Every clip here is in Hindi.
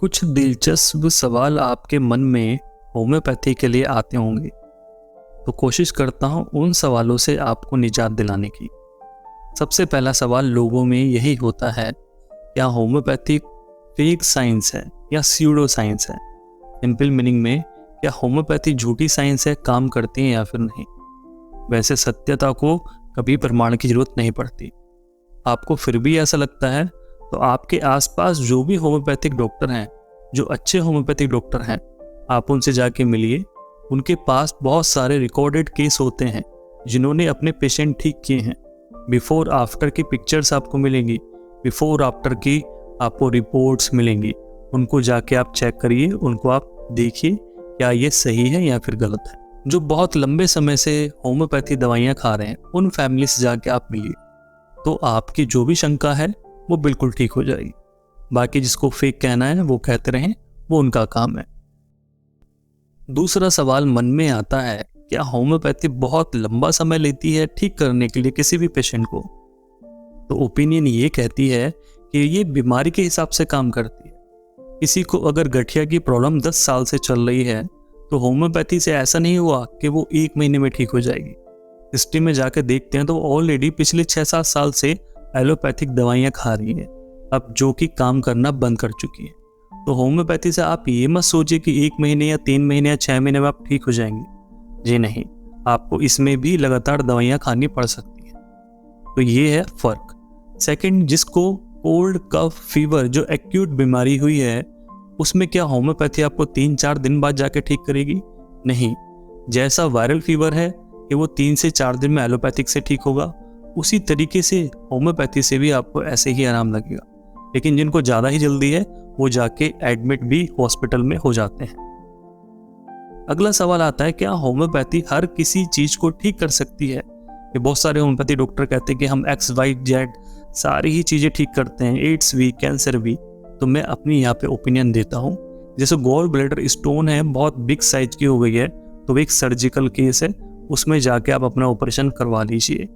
कुछ दिलचस्प सवाल आपके मन में होम्योपैथी के लिए आते होंगे, तो कोशिश करता हूँ उन सवालों से आपको निजात दिलाने की। सबसे पहला सवाल लोगों में यही होता है, क्या होम्योपैथी फेक साइंस है या स्यूडो साइंस है? सिंपल मीनिंग में, क्या होम्योपैथी झूठी साइंस है, काम करती है या फिर नहीं? वैसे सत्यता को कभी प्रमाण की जरूरत नहीं पड़ती। आपको फिर भी ऐसा लगता है तो आपके आसपास जो भी होम्योपैथिक डॉक्टर हैं, जो अच्छे होम्योपैथिक डॉक्टर हैं, आप उनसे जाके मिलिए। उनके पास बहुत सारे रिकॉर्डेड केस होते हैं जिन्होंने अपने पेशेंट ठीक किए हैं। बिफोर आफ्टर की पिक्चर्स आपको मिलेंगी, बिफोर आफ्टर की आपको रिपोर्ट्स मिलेंगी। उनको जाके आप चेक करिए, उनको आप देखिए क्या ये सही है या फिर गलत है। जो बहुत लंबे समय से होम्योपैथी दवाइयाँ खा रहे हैं, उन फैमिली से जाके आप मिलिए, तो आपकी जो भी शंका है वो बिल्कुल ठीक हो जाएगी। बाकी जिसको फेक कहना है वो कहते रहें, वो उनका काम है। दूसरा सवाल मन में आता है, क्या होम्योपैथी बहुत लंबा समय लेती है ठीक करने के लिए किसी भी पेशेंट को? तो ओपिनियन ये कहती है कि ये बीमारी के हिसाब से काम करती है। किसी को अगर गठिया की प्रॉब्लम 10 साल से चल रही है तो होम्योपैथी से ऐसा नहीं हुआ कि वो 1 महीने में ठीक हो जाएगी। हिस्ट्री में जाकर देखते हैं तो ऑलरेडी पिछले 6-7 साल से एलोपैथिक दवाइयाँ खा रही है, अब जो कि काम करना बंद कर चुकी है। तो होम्योपैथी से आप ये मत सोचिए कि 1 महीने या 3 महीने या 6 महीने में आप ठीक हो जाएंगे। जी नहीं, आपको इसमें भी लगातार दवाइयाँ खानी पड़ सकती हैं। तो ये है फर्क। सेकंड, जिसको कोल्ड कफ फीवर जो एक्यूट बीमारी हुई है, उसमें क्या होम्योपैथी आपको 3-4 दिन बाद जाके ठीक करेगी? नहीं। जैसा वायरल फीवर है कि वो 3 से 4 दिन में एलोपैथिक से ठीक होगा, उसी तरीके से होम्योपैथी से भी आपको ऐसे ही आराम लगेगा। लेकिन जिनको ज़्यादा ही जल्दी है वो जाके एडमिट भी हॉस्पिटल में हो जाते हैं। अगला सवाल आता है, क्या होम्योपैथी हर किसी चीज़ को ठीक कर सकती है? ये बहुत सारे होम्योपैथी डॉक्टर कहते हैं कि हम XYZ सारी ही चीज़ें ठीक करते हैं, एड्स भी, कैंसर भी। तो मैं अपनी यहाँ पे ओपिनियन देता हूँ। जैसे गॉल ब्लैडर स्टोन है, बहुत बिग साइज की हो गई है, तो वो एक सर्जिकल केस है, उसमें जाके आप अपना ऑपरेशन करवा लीजिए।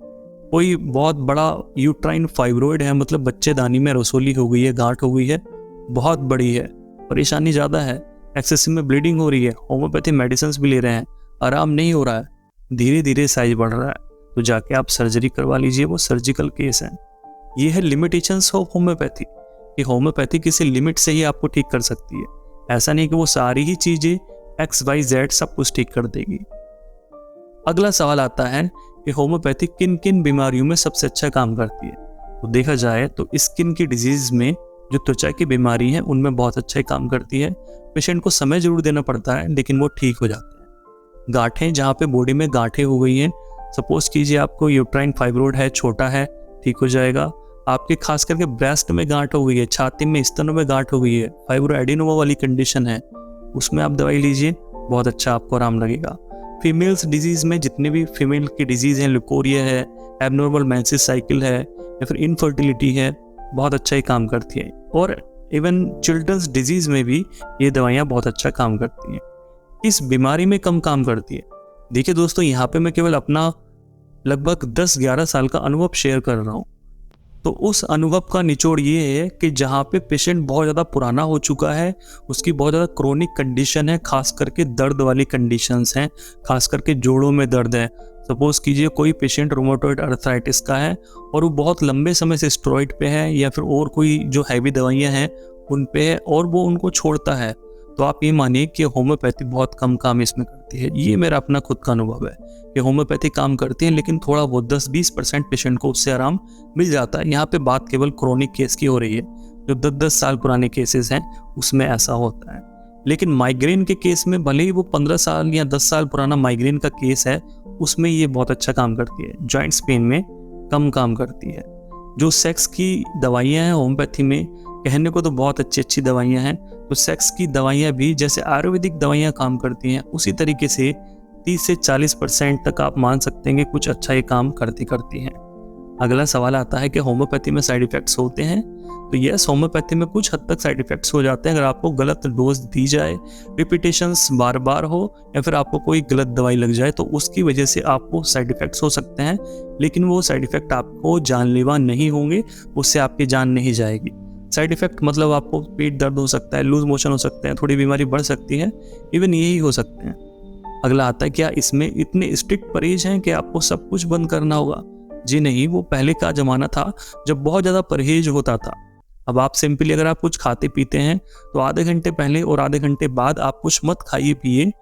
कोई बहुत बड़ा यूट्राइन फाइब्रॉइड है, मतलब बच्चेदानी में रसोली हो गई है, गांठ हो गई है, बहुत बड़ी है, परेशानी ज़्यादा है, एक्सेसिव में ब्लीडिंग हो रही है, होम्योपैथी मेडिसिन भी ले रहे हैं, आराम नहीं हो रहा है, धीरे धीरे साइज बढ़ रहा है, तो जाके आप सर्जरी करवा लीजिए, वो सर्जिकल केस है। ये है लिमिटेशंस ऑफ होम्योपैथी, कि होम्योपैथी किसी लिमिट से ही आपको ठीक कर सकती है। ऐसा नहीं कि वो सारी ही चीज़ें XYZ सब कुछ ठीक कर देगी। अगला सवाल आता है कि होम्योपैथी किन किन बीमारियों में सबसे अच्छा काम करती है? तो देखा जाए तो स्किन की डिजीज में, जो त्वचा की बीमारी है, उनमें बहुत अच्छा काम करती है। पेशेंट को समय जरूर देना पड़ता है, लेकिन वो ठीक हो जाते हैं। गांठें, जहाँ पे बॉडी में गांठें हो गई हैं, सपोज कीजिए आपको यूट्राइन फाइब्रॉइड है, छोटा है, ठीक हो जाएगा। आपके खास करके ब्रेस्ट में गांठ हो गई है, छाती में, स्तनों में गांठ हो गई है, फाइब्रोएडिनोमा वाली कंडीशन है, उसमें आप दवाई लीजिए, बहुत अच्छा आपको आराम लगेगा। फीमेल्स डिजीज में जितने भी फीमेल की डिजीज हैं, ल्यूकोरिया है, एबनॉर्मल मेंसेस साइकिल है, या फिर इनफर्टिलिटी है, बहुत अच्छा ही काम करती है। और इवन चिल्ड्रंस डिजीज में भी ये दवाइयाँ बहुत अच्छा काम करती हैं। इस बीमारी में कम काम करती है। देखिए दोस्तों, यहाँ पे मैं केवल अपना लगभग 10-11 साल का अनुभव शेयर कर रहा हूँ। तो उस अनुभव का निचोड़ ये है कि जहाँ पे पेशेंट बहुत ज़्यादा पुराना हो चुका है, उसकी बहुत ज़्यादा क्रोनिक कंडीशन है, खास करके दर्द वाली कंडीशंस हैं, खास करके जोड़ों में दर्द है। सपोज कीजिए कोई पेशेंट रोमेटॉइड अर्थराइटिस का है और वो बहुत लंबे समय से स्टेरॉइड पे है, या फिर और कोई जो हैवी दवाइयाँ हैं उन पे है, और वो उनको छोड़ता है, तो आप ये मानिए कि होम्योपैथी बहुत कम काम इसमें करती है। ये मेरा अपना खुद का अनुभव है कि होम्योपैथी काम करती है, लेकिन थोड़ा वो 10-20% पेशेंट को उससे आराम मिल जाता है। यहाँ पे बात केवल क्रोनिक केस की हो रही है, जो 10-10 साल पुराने केसेस हैं उसमें ऐसा होता है। लेकिन माइग्रेन के केस में, भले ही वो 15 साल या 10 साल पुराना माइग्रेन का केस है, उसमें ये बहुत अच्छा काम करती है। जॉइंट्स पेन में कम काम करती है। जो सेक्स की दवाइयाँ हैं होम्योपैथी में, कहने को तो बहुत अच्छी दवाइयाँ हैं, तो सेक्स की दवाइयाँ भी जैसे आयुर्वेदिक दवाइयाँ काम करती हैं, उसी तरीके से 30 से 40% तक आप मान सकते हैं कि कुछ अच्छा ये काम करती हैं। अगला सवाल आता है कि होम्योपैथी में साइड इफ़ेक्ट्स होते हैं? तो यस, होम्योपैथी में कुछ हद तक साइड इफ़ेक्ट्स हो जाते हैं अगर आपको गलत डोज दी जाए, रिपीटेशंस बार बार हो, या फिर आपको कोई गलत दवाई लग जाए, तो उसकी वजह से आपको साइड इफ़ेक्ट्स हो सकते हैं। लेकिन वो साइड इफ़ेक्ट आपको जानलेवा नहीं होंगे, उससे आपकी जान नहीं जाएगी। साइड इफ़ेक्ट मतलब आपको पेट दर्द हो सकता है, लूज मोशन हो सकते हैं, थोड़ी बीमारी बढ़ सकती है, इवन यही हो सकते हैं। अगला आता है, क्या इसमें इतने स्ट्रिक्ट परहेज हैं कि आपको सब कुछ बंद करना होगा? जी नहीं, वो पहले का ज़माना था जब बहुत ज़्यादा परहेज होता था। अब आप सिंपली अगर आप कुछ खाते पीते हैं तो आधे घंटे पहले और आधे घंटे बाद आप कुछ मत खाइए पिए,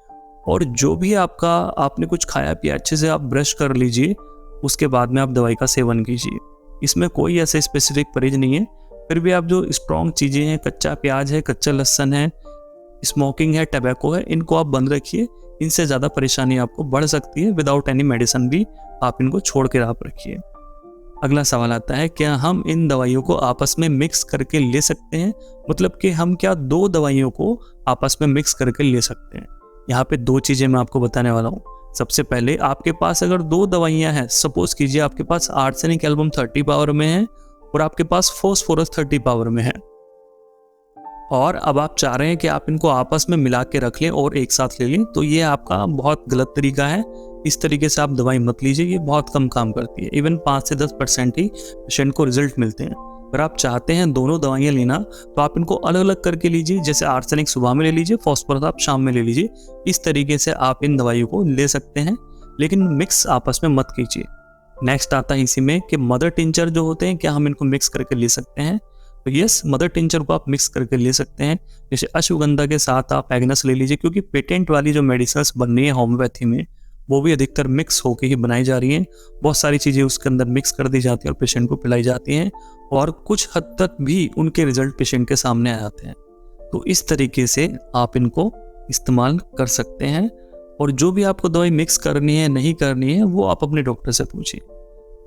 और जो भी आपने कुछ खाया पिया अच्छे से आप ब्रश कर लीजिए, उसके बाद में आप दवाई का सेवन कीजिए। इसमें कोई ऐसे स्पेसिफिक परहेज नहीं है। फिर भी आप जो स्ट्रॉन्ग चीज़ें हैं, कच्चा प्याज है, कच्चा लहसुन है, स्मोकिंग है, टबैको है, इनको आप बंद रखिए। इनसे ज़्यादा परेशानी आपको बढ़ सकती है। विदाउट एनी मेडिसिन भी आप इनको छोड़ कर आप रखिए। अगला सवाल आता है, क्या हम इन दवाइयों को आपस में मिक्स करके ले सकते हैं? मतलब कि हम क्या 2 दवाइयों को आपस में मिक्स करके ले सकते हैं? यहाँ पे 2 चीज़ें मैं आपको बताने वाला हूँ। सबसे पहले, आपके पास अगर 2 दवाइयाँ हैं, सपोज कीजिए आपके पास आर्सेनिक एल्बम 30 पावर में है और आपके पास फॉस्फोरस 30 पावर में है, और अब आप चाह रहे हैं कि आप इनको आपस में मिला के रख लें और एक साथ ले लें, तो ये आपका बहुत गलत तरीका है। इस तरीके से आप दवाई मत लीजिए, ये बहुत कम काम करती है। इवन 5 से 10% ही पेशेंट को रिजल्ट मिलते हैं। अगर आप चाहते हैं दोनों दवाइयाँ लेना, तो आप इनको अलग अलग करके लीजिए। जैसे आर्सेनिक सुबह में ले लीजिए, फॉस्फोरस आप शाम में ले लीजिए। इस तरीके से आप इन दवाइयों को ले सकते हैं, लेकिन मिक्स आपस में मत कीजिए। नेक्स्ट आता है इसी में कि मदर टिंचर जो होते हैं, क्या हम इनको मिक्स करके ले सकते हैं? तो यस, मदर टिंचर को आप मिक्स करके ले सकते हैं। जैसे अश्वगंधा के साथ आप एग्नेस ले लीजिए, क्योंकि पेटेंट वाली जो मेडिसिन बन रही है होम्योपैथी में, वो भी अधिकतर मिक्स होकर ही बनाई जा रही हैं। बहुत सारी चीज़ें उसके अंदर मिक्स कर दी जाती हैं और पेशेंट को पिलाई जाती हैं, और कुछ हद तक भी उनके रिजल्ट पेशेंट के सामने आ जाते हैं। तो इस तरीके से आप इनको इस्तेमाल कर सकते हैं, और जो भी आपको दवाई मिक्स करनी है नहीं करनी है, वो आप अपने डॉक्टर से पूछिए।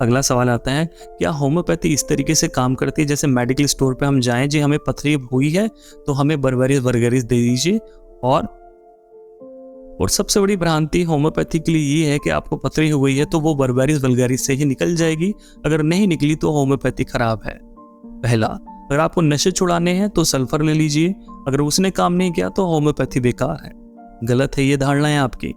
अगला सवाल आता है, क्या होम्योपैथी इस तरीके से काम करती है जैसे मेडिकल स्टोर पे हम जाएं, जी हमें पथरी हुई है तो हमें बर्बेरिस वर्गेरिस दे दीजिए, और सबसे बड़ी भ्रांति होम्योपैथी के लिए ये है कि आपको पथरी हो गई है तो वो बर्बेरिस वल्गैरिस से ही निकल जाएगी। अगर नहीं निकली तो होम्योपैथी खराब है। पहला, अगर आपको नशे छुड़ाने हैं तो सल्फर ले लीजिए, अगर उसने काम नहीं किया तो होम्योपैथी बेकार है। गलत है ये धारणाएं आपकी,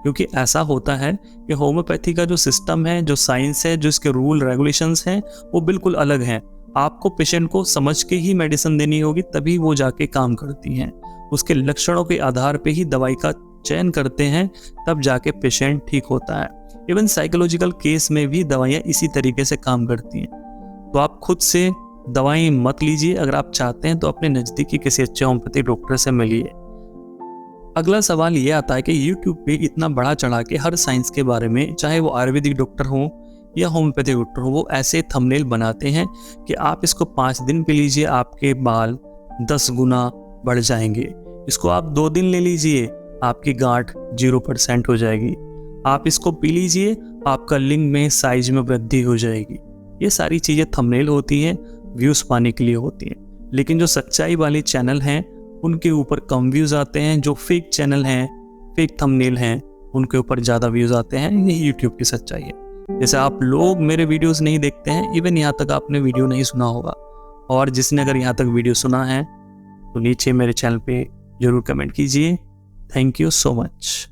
क्योंकि ऐसा होता है कि होम्योपैथी का जो सिस्टम है, जो साइंस है, जो इसके रूल रेगुलेशंस हैं, वो बिल्कुल अलग हैं। आपको पेशेंट को समझ के ही मेडिसिन देनी होगी, तभी वो जाके काम करती हैं। उसके लक्षणों के आधार पे ही दवाई का चयन करते हैं, तब जाके पेशेंट ठीक होता है। इवन साइकोलॉजिकल केस में भी दवाइयाँ इसी तरीके से काम करती हैं। तो आप खुद से दवाई मत लीजिए। अगर आप चाहते हैं तो अपने नज़दीकी किसी अच्छे होम्योपैथिक डॉक्टर से मिलिए। अगला सवाल ये आता है कि YouTube पे इतना बढ़ा चढ़ा के हर साइंस के बारे में, चाहे वो आयुर्वेदिक डॉक्टर हो या होम्योपैथिक डॉक्टर हो, वो ऐसे थंबनेल बनाते हैं कि आप इसको 5 दिन पी लीजिए, आपके बाल 10 गुना बढ़ जाएंगे। इसको आप 2 दिन ले लीजिए, आपकी गांठ 0% हो जाएगी। आप इसको पी लीजिए, आपका लिंग में साइज में वृद्धि हो जाएगी। ये सारी चीज़ें थंबनेल होती हैं, व्यूज़ पाने के लिए होती हैं। लेकिन जो सच्चाई वाले चैनल हैं उनके ऊपर कम व्यूज़ आते हैं। जो फेक चैनल हैं, फेक थंबनेल हैं, उनके ऊपर ज़्यादा व्यूज़ आते हैं। यही यूट्यूब की सच्चाई है। जैसे आप लोग मेरे वीडियोस नहीं देखते हैं, इवन यहाँ तक आपने वीडियो नहीं सुना होगा, और जिसने अगर यहाँ तक वीडियो सुना है तो नीचे मेरे चैनल पे ज़रूर कमेंट कीजिए। Thank you so much.